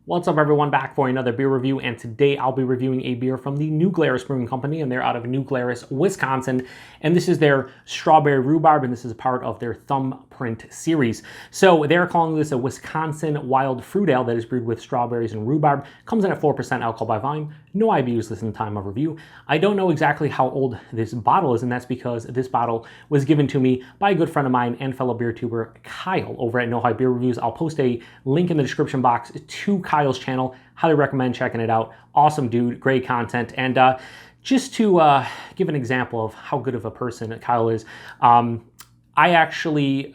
What's up everyone, back for another beer review, and today I'll be reviewing a beer from the New Glarus Brewing Company, and they're out of New Glarus, Wisconsin, and this is their Strawberry Rhubarb, and this is a part of their Thumprint series. So they're calling this a Wisconsin wild fruit ale that is brewed with strawberries and rhubarb. Comes in at 4% alcohol by volume, no IBUs listed in the time of review. I don't know exactly how old this bottle is, and that's because this bottle was given to me by a good friend of mine and fellow beer tuber Kyle over at No Hype Beer Reviews. I'll post a link in the description box to Kyle's channel. Highly recommend checking it out. Awesome dude, great content. And just to give an example of how good of a person Kyle is, I actually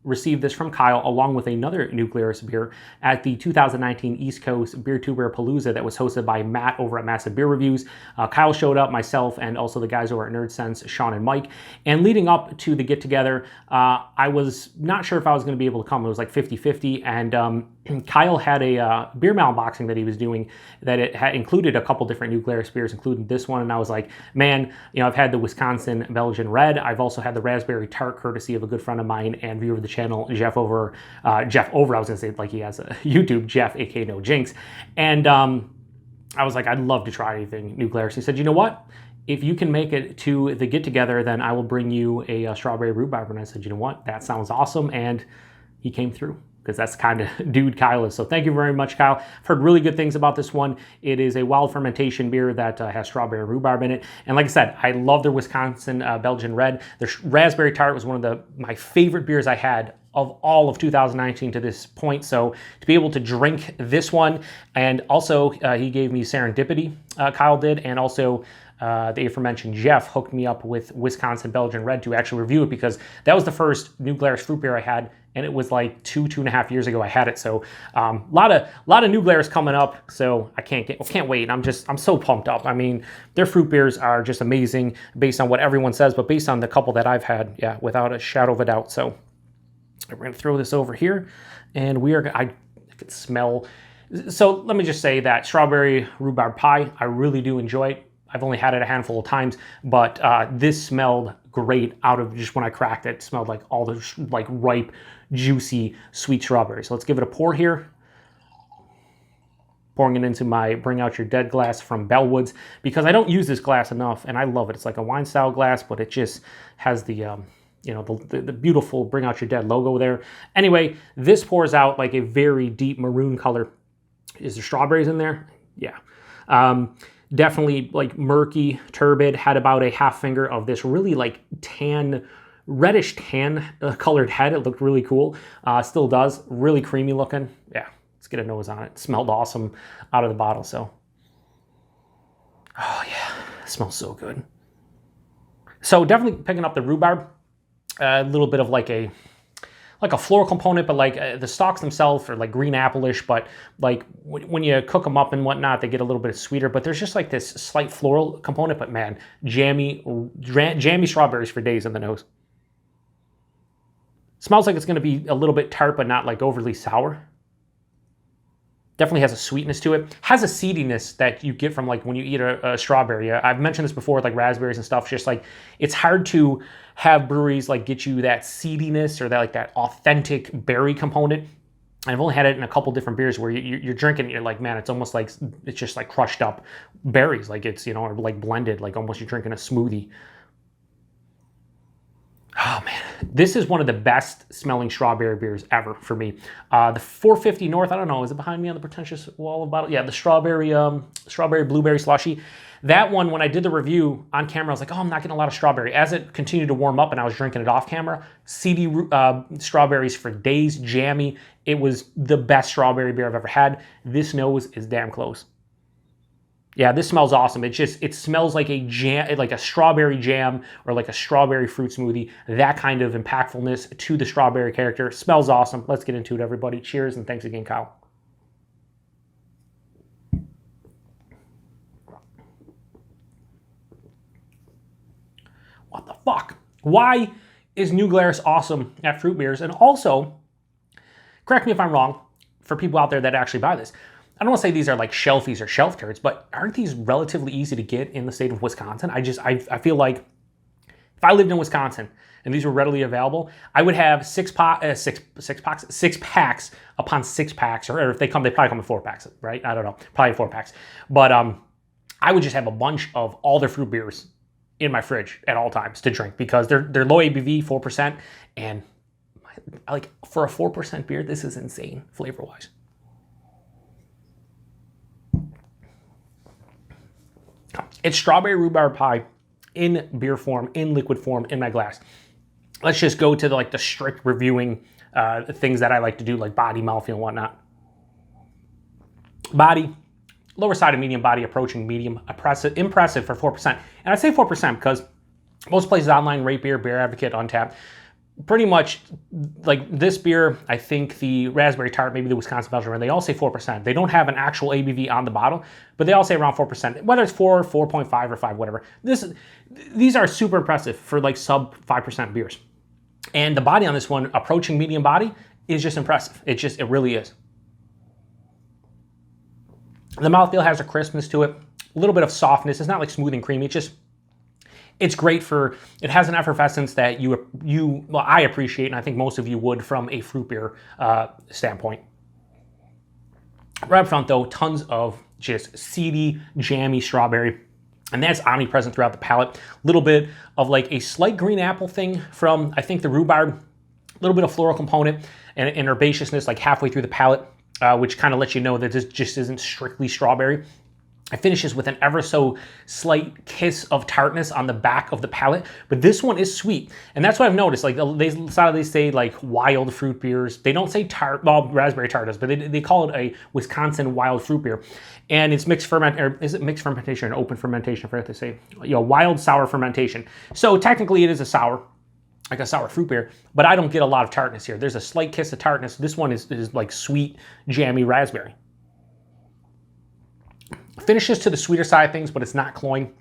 received this from Kyle along with another New Glarus beer at the 2019 East Coast Beer Tuber Palooza that was hosted by Matt over at Massive Beer Reviews. Kyle showed up, myself, and also the guys over at Nerd Sense, Sean and Mike. And leading up to the get-together, I was not sure if I was going to be able to come. It was like 50-50, and Kyle had a beer mail unboxing that he was doing that it had included a couple different New Glarus beers, including this one, and I was like, man, you know, I've had the Wisconsin Belgian Red. I've also had the Raspberry Tart, courtesy of a good friend of mine and viewer of the channel, Jeff over, I was gonna say like he has a YouTube, Jeff, aka No Jinx. And I was like, I'd love to try anything New Glarus. He said, you know what? If you can make it to the get-together, then I will bring you a Strawberry Rhubarb. And I said, you know what? That sounds awesome. And he came through, because that's the kind of dude Kyle is. So thank you very much, Kyle. I've heard really good things about this one. It is a wild fermentation beer that has strawberry rhubarb in it. And like I said, I love their Wisconsin Belgian Red. Their Raspberry Tart was one of my favorite beers I had of all of 2019 to this point. So to be able to drink this one, and also he gave me Serendipity, Kyle did, and also the aforementioned Jeff hooked me up with Wisconsin Belgian Red to actually review it, because that was the first New Glarus fruit beer I had, and it was like two and a half years ago I had it. So a lot of New Glarus coming up, so I can't wait. I'm so pumped up. I mean, their fruit beers are just amazing based on what everyone says, but based on the couple that I've had, yeah, without a shadow of a doubt. So we're gonna throw this over here, and I could smell. So let me just say that strawberry rhubarb pie, I really do enjoy it. I've only had it a handful of times, but this smelled great out of just when I cracked it. It smelled like all the like ripe, juicy, sweet strawberries. So let's give it a pour here. Pouring it into my Bring Out Your Dead glass from Bellwoods, because I don't use this glass enough, and I love it. It's like a wine style glass, but it just has the you know, the beautiful Bring Out Your Dead logo there. Anyway, this pours out like a very deep maroon color. Is there strawberries in there? Yeah. Definitely like murky, turbid, had about a half finger of this really like reddish tan colored head. It looked really cool. Still does. Really creamy looking. Yeah, let's get a nose on it. It smelled awesome out of the bottle, so. Oh yeah, it smells so good. So definitely picking up the rhubarb. A little bit of like a floral component, but like the stalks themselves are like green apple-ish, but like when you cook them up and whatnot, they get a little bit sweeter, but there's just like this slight floral component, but man, jammy strawberries for days in the nose. Smells like it's gonna be a little bit tart, but not like overly sour. Definitely has a sweetness to it. Has a seediness that you get from like when you eat a strawberry. I've mentioned this before with like raspberries and stuff. Just like it's hard to have breweries like get you that seediness or that authentic berry component. And I've only had it in a couple different beers where you're drinking and you're like, man, it's almost like it's just like crushed up berries. Like it's, you know, or like blended, like almost you're drinking a smoothie. Oh man, this is one of the best smelling strawberry beers ever for me. The 450 North, I don't know, is it behind me on the pretentious wall of bottle? Yeah, the strawberry blueberry slushy. That one, when I did the review on camera, I was like, oh, I'm not getting a lot of strawberry. As it continued to warm up and I was drinking it off camera, seedy strawberries for days, jammy. It was the best strawberry beer I've ever had. This nose is damn close. Yeah, this smells awesome. It smells like a jam, like a strawberry jam or like a strawberry fruit smoothie. That kind of impactfulness to the strawberry character. Smells awesome. Let's get into it, everybody. Cheers, and thanks again, Kyle. What the fuck? Why is New Glarus awesome at fruit beers? And also, correct me if I'm wrong, for people out there that actually buy this, I don't want to say these are like shelfies or shelf turds, but aren't these relatively easy to get in the state of Wisconsin? I feel like If I lived in Wisconsin and these were readily available, I would have six packs upon 6 packs, or if they come, they probably come in 4 packs, right? I don't know, probably 4 packs. But I would just have a bunch of all their fruit beers in my fridge at all times to drink because they're low ABV, 4%, and like for a 4% beer, this is insane flavor-wise. It's strawberry rhubarb pie in beer form, in liquid form, in my glass. Let's just go to the strict reviewing things that I like to do, like body, mouthfeel, and whatnot. Body, lower side of medium body, approaching medium, impressive for 4%. And I say 4% because most places online rate beer, Beer Advocate, Untapped, pretty much like this beer, I think the raspberry tart, maybe the Wisconsin Belgian Red, they all say 4%. They don't have an actual ABV on the bottle, but they all say around 4%, whether it's 4, 4.5, or 5, whatever. These are super impressive for like sub 5% beers. And the body on this one, approaching medium body, is just impressive. It really is. The mouthfeel has a crispness to it, a little bit of softness. It's not like smooth and creamy. It's great for, it has an effervescence that well, I appreciate, and I think most of you would from a fruit beer standpoint. Right up front though, tons of just seedy, jammy strawberry, and that's omnipresent throughout the palate. A little bit of like a slight green apple thing from, I think, the rhubarb, a little bit of floral component and herbaceousness like halfway through the palate, which kind of lets you know that this just isn't strictly strawberry. It finishes with an ever so slight kiss of tartness on the back of the palate, but this one is sweet. And that's what I've noticed. Like they say like wild fruit beers. They don't say tart, well, raspberry tart does, but they call it a Wisconsin wild fruit beer. And it's mixed ferment, or is it mixed fermentation or open fermentation? I forgot to say, wild sour fermentation. So technically it is a sour, like a sour fruit beer, but I don't get a lot of tartness here. There's a slight kiss of tartness. This one is like sweet, jammy raspberry. Finishes to the sweeter side of things, but it's not cloying.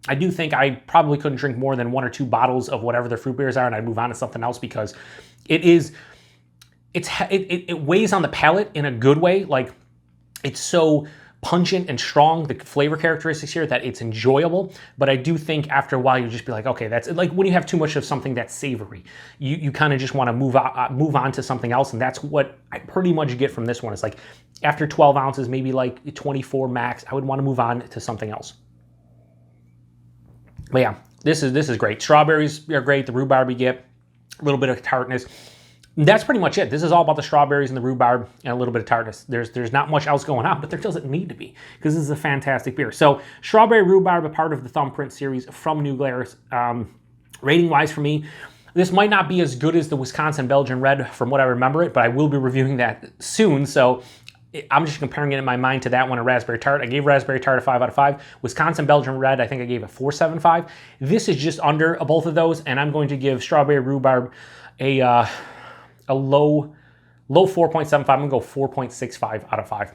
I do think I probably couldn't drink more than 1 or 2 bottles of whatever their fruit beers are, and I'd move on to something else because it weighs on the palate in a good way. Like, it's so pungent and strong, the flavor characteristics here, that it's enjoyable. But I do think after a while you just be like, okay, that's like when you have too much of something that's savory, you kind of just want to move on to something else, and that's what I pretty much get from this one. It's like after 12 ounces, maybe like 24 max, I would want to move on to something else. But yeah, this is great. Strawberries are great. The rhubarb you get, a little bit of tartness. That's pretty much it. This is all about the strawberries and the rhubarb and a little bit of tartness. There's not much else going on, but there doesn't need to be because this is a fantastic beer. So Strawberry Rhubarb, a part of the Thumprint series from New Glarus. Rating-wise for me, this might not be as good as the Wisconsin Belgian Red from what I remember it, but I will be reviewing that soon. So I'm just comparing it in my mind to that one, a Raspberry Tart. I gave Raspberry Tart a 5 out of 5. Wisconsin Belgian Red, I think I gave a 4.75. This is just under both of those, and I'm going to give Strawberry Rhubarb a low 4.75. I'm gonna go 4.65 out of 5.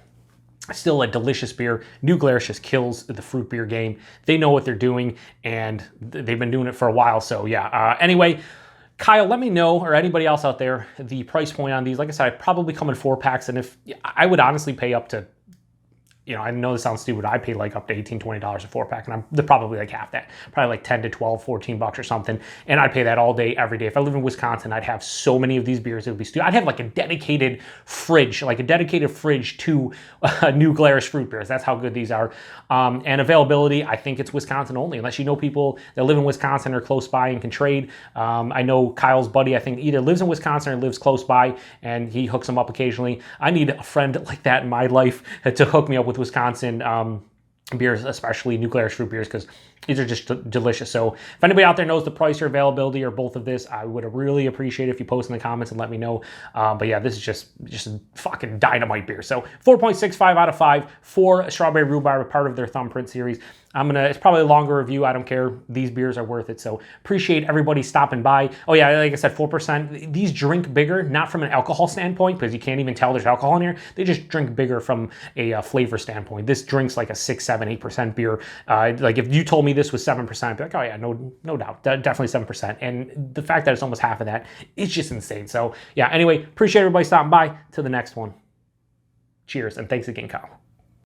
Still a delicious beer. New Glarus just kills the fruit beer game. They know what they're doing, and they've been doing it for a while. So yeah. Anyway, Kyle, let me know, or anybody else out there, the price point on these. Like I said, I probably come in 4 packs, and if I would honestly pay up to, I know this sounds stupid, I pay like up to $18, $20 a 4-pack, and they're probably like half that. Probably like 10 to 12, $14 or something, and I'd pay that all day, every day. If I live in Wisconsin, I'd have so many of these beers, it would be stupid. I'd have like a dedicated fridge to New Glarus fruit beers. That's how good these are. And availability, I think it's Wisconsin only, unless you know people that live in Wisconsin or close by and can trade. I know Kyle's buddy, I think either lives in Wisconsin or lives close by, and he hooks them up occasionally. I need a friend like that in my life to hook me up with Wisconsin beers, especially New Glarus fruit beers, because these are just delicious. So if anybody out there knows the price or availability or both of this, I would really appreciate it if you post in the comments and let me know. But yeah, this is just a fucking dynamite beer. So 4.65 out of 5 for Strawberry Rhubarb, a part of their Thumprint series. It's probably a longer review. I don't care. These beers are worth it. So appreciate everybody stopping by. Oh yeah, like I said, 4%. These drink bigger, not from an alcohol standpoint, because you can't even tell there's alcohol in here. They just drink bigger from a flavor standpoint. This drinks like a 6, 7, 8% beer. Like if you told me this was 7%, I'd be like, oh yeah, no doubt. Definitely 7%. And the fact that it's almost half of that, it's just insane. So yeah, anyway, appreciate everybody stopping by. Till the next one. Cheers, and thanks again, Kyle.